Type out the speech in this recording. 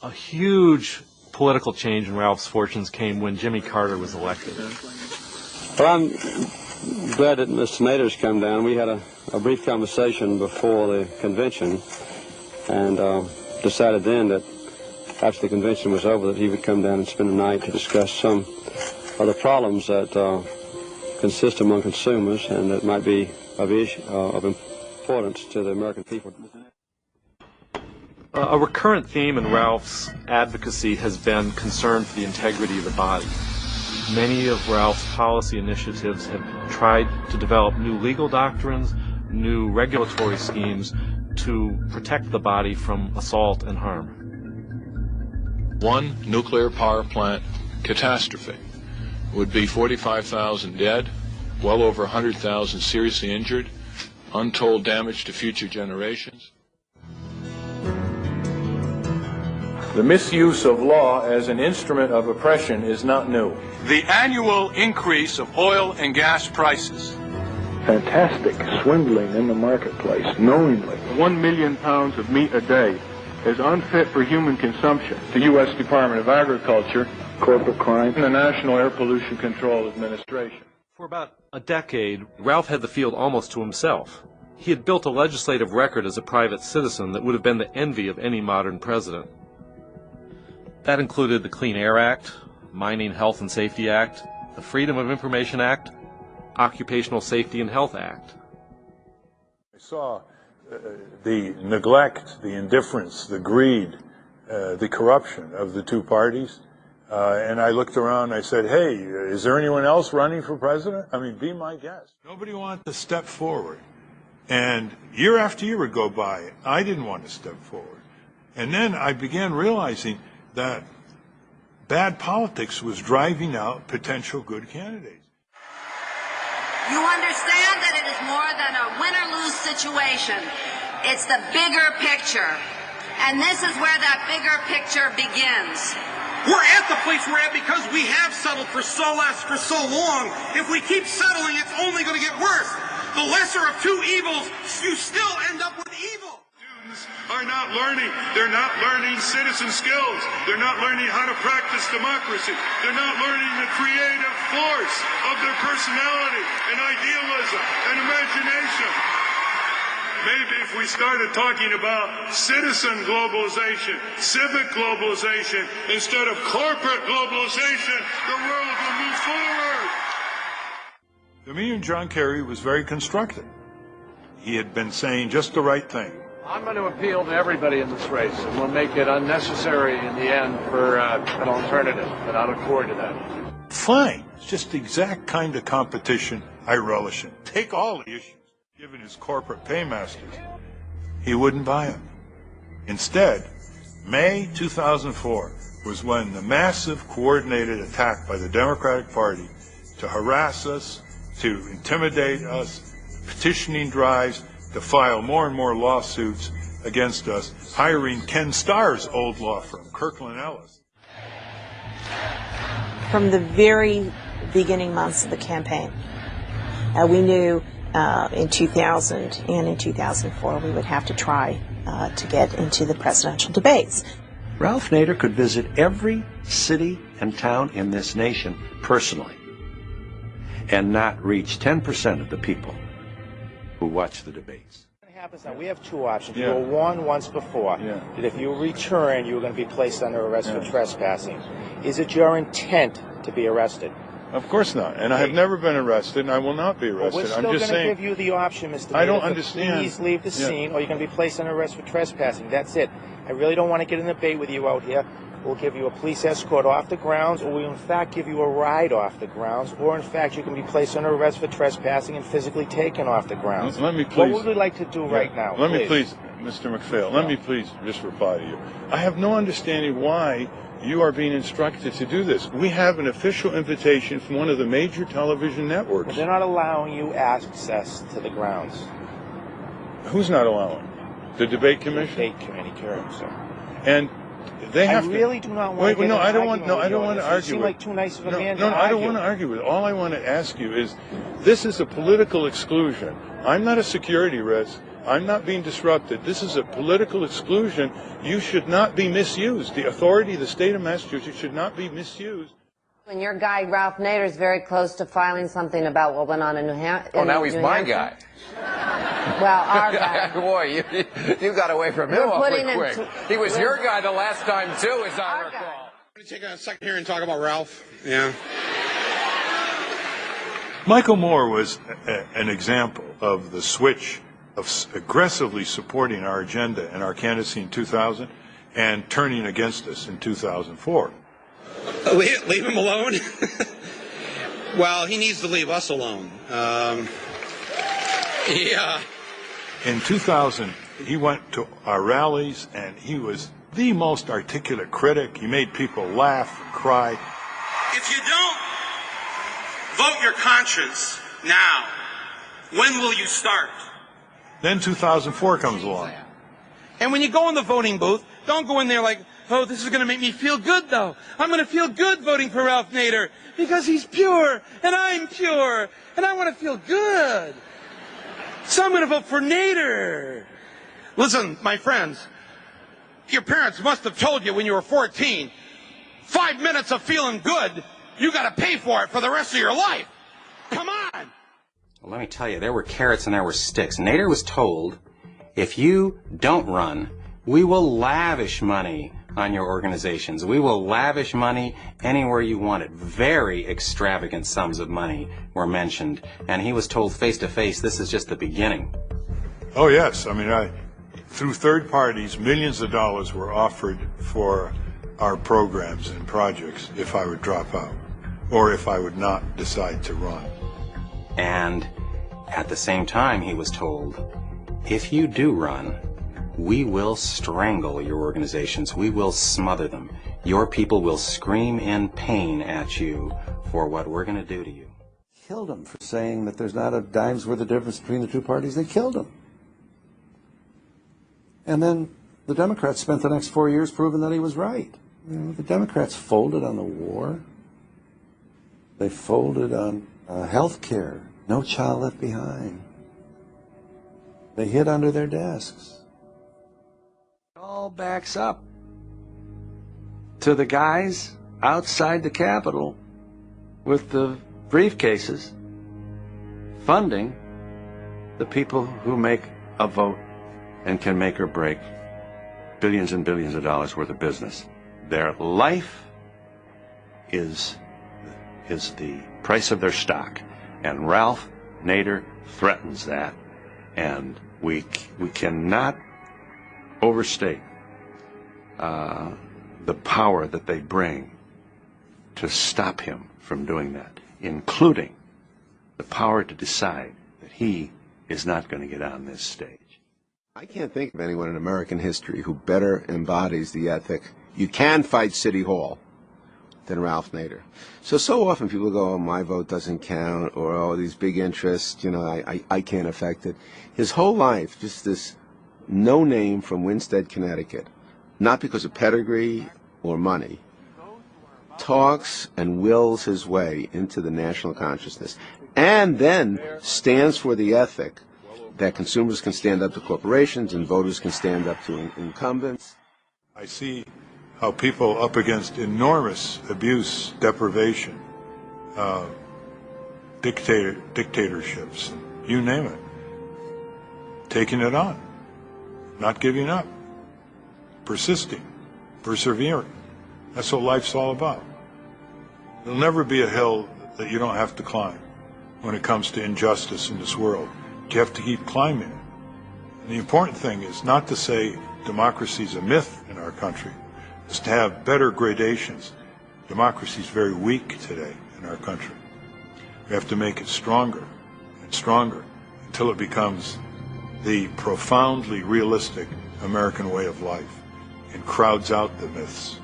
A huge political change in Ralph's fortunes came when Jimmy Carter was elected. Well, I'm glad that Mr. Nader's come down. We had a brief conversation before the convention and decided then that after the convention was over that he would come down and spend the night to discuss some of the problems that consist among consumers and that might be of importance to the American people. A recurrent theme in Ralph's advocacy has been concern for the integrity of the body. Many of Ralph's policy initiatives have tried to develop new legal doctrines, new regulatory schemes to protect the body from assault and harm. One nuclear power plant catastrophe would be 45,000 dead, well over 100,000 seriously injured, untold damage to future generations. The misuse of law as an instrument of oppression is not new. The annual increase of oil and gas prices. Fantastic swindling in the marketplace, knowingly. 1 million pounds of meat a day is unfit for human consumption. The U.S. Department of Agriculture, Corporate crime. and the National Air Pollution Control Administration. For about a decade, Ralph had the field almost to himself. He had built a legislative record as a private citizen that would have been the envy of any modern president. That included the Clean Air Act, Mining Health and Safety Act, the Freedom of Information Act, Occupational Safety and Health Act. I saw the neglect, the indifference, the greed, the corruption of the two parties, and I looked around and I said, hey, is there anyone else running for president? I mean, be my guest. Nobody wanted to step forward. And year after year would go by. I didn't want to step forward. And then I began realizing that bad politics was driving out potential good candidates. You understand that it is more than a win-or-lose situation. It's the bigger picture. And this is where that bigger picture begins. We're at the place we're at because we have settled for so less for so long. If we keep settling, it's only going to get worse. The lesser of two evils, you still end up with evil. Students are not learning. They're not learning citizen skills. They're not learning how to practice democracy. They're not learning the creative force of their personality and idealism and imagination. Maybe if we started talking about citizen globalization, civic globalization, instead of corporate globalization, the world will move forward. To me and John Kerry was very constructive. He had been saying just the right thing. I'm going to appeal to everybody in this race, and we'll make it unnecessary in the end for an alternative, and I look forward to that. Fine. It's just the exact kind of competition I relish in. Take all the issues. Given his corporate paymasters, he wouldn't buy them. Instead, May 2004 was when the massive coordinated attack by the Democratic Party to harass us, to intimidate us, petitioning drives, to file more and more lawsuits against us, hiring Ken Starr's old law firm, Kirkland Ellis. From the very beginning months of the campaign, we knew in 2000 and in 2004 we would have to try to get into the presidential debates. Ralph Nader could visit every city and town in this nation personally and not reach 10% of the people who watch the debates. What happens now, we have two options. You were warned once before that if you return, you were going to be placed under arrest for trespassing. Is it your intent to be arrested? Of course not. And I have never been arrested, and I will not be arrested. Well, we're still I'm just saying. Going to give you the option, Mr. Nader, I don't to understand. Please leave the scene, or you're going to be placed under arrest for trespassing. That's it. I really don't want to get in a debate with you out here. We'll give you a police escort off the grounds, or we'll in fact give you a ride off the grounds, or in fact you can be placed under arrest for trespassing and physically taken off the grounds. Let me please. What would we like to do right now? Let me please, Mr. McPhail, let me please just reply to you. I have no understanding why you are being instructed to do this. We have an official invitation from one of the major television networks. But they're not allowing you access to the grounds. Who's not allowing? The debate commission? The debate committee, correct, sir. And they have I really do not want to get I don't want to argue. You seem like too nice of a man to argue. I don't want to argue with. All I want to ask you is, this is a political exclusion. I'm not a security risk. I'm not being disrupted. This is a political exclusion. You should not be misused. The authority of the state of Massachusetts should not be misused. And your guy, Ralph Nader, is very close to filing something about what went on in New Hampshire. Oh, now he's my guy. Well, our guy. Boy, you got away from him awfully quick. He was your guy the last time, too, as I recall. Let me take a second here and talk about Ralph. Yeah. Michael Moore was an example of the switch of aggressively supporting our agenda and our candidacy in 2000 and turning against us in 2004. Leave him alone? Well, he needs to leave us alone. Yeah. In 2000, he went to our rallies, and he was the most articulate critic. He made people laugh and cry. If you don't vote your conscience now, when will you start? Then 2004 comes along. And when you go in the voting booth, don't go in there like, oh, this is going to make me feel good, though. I'm going to feel good voting for Ralph Nader because he's pure, and I'm pure, and I want to feel good. So I'm going to vote for Nader. Listen, my friends, your parents must have told you when you were 14, 5 minutes of feeling good, you got to pay for it for the rest of your life. Come on. Well, let me tell you, there were carrots and there were sticks. Nader was told, if you don't run, we will lavish money on your organizations. We will lavish money anywhere you want it. Very extravagant sums of money were mentioned. And he was told face to face, this is just the beginning. Oh, yes. I mean, through third parties, millions of dollars were offered for our programs and projects if I would drop out or if I would not decide to run. And at the same time, he was told, if you do run, we will strangle your organizations. We will smother them. Your people will scream in pain at you for what we're going to do to you. Killed him for saying that there's not a dime's worth of difference between the two parties. They killed him. And then the Democrats spent the next 4 years proving that he was right. You know, the Democrats folded on the war. They folded on health care. No child left behind. They hid under their desks. It all backs up to the guys outside the Capitol with the briefcases funding the people who make a vote and can make or break billions and billions of dollars worth of business. Their life is the price of their stock. And Ralph Nader threatens that. And we cannot overstate the power that they bring to stop him from doing that, including the power to decide that he is not going to get on this stage. I can't think of anyone in American history who better embodies the ethic, you can fight City Hall, than Ralph Nader. So often people go, oh, my vote doesn't count, or, oh, these big interests, you know, I can't affect it. His whole life, just this no name from Winstead, Connecticut, not because of pedigree or money, talks and wills his way into the national consciousness, and then stands for the ethic that consumers can stand up to corporations and voters can stand up to incumbents. I see how people up against enormous abuse, deprivation, dictatorships, you name it, taking it on, not giving up, persisting, persevering. That's what life's all about. There'll never be a hill that you don't have to climb when it comes to injustice in this world. You have to keep climbing it. And the important thing is not to say democracy is a myth in our country. It's to have better gradations. Democracy is very weak today in our country. We have to make it stronger and stronger until it becomes the profoundly realistic American way of life and crowds out the myths.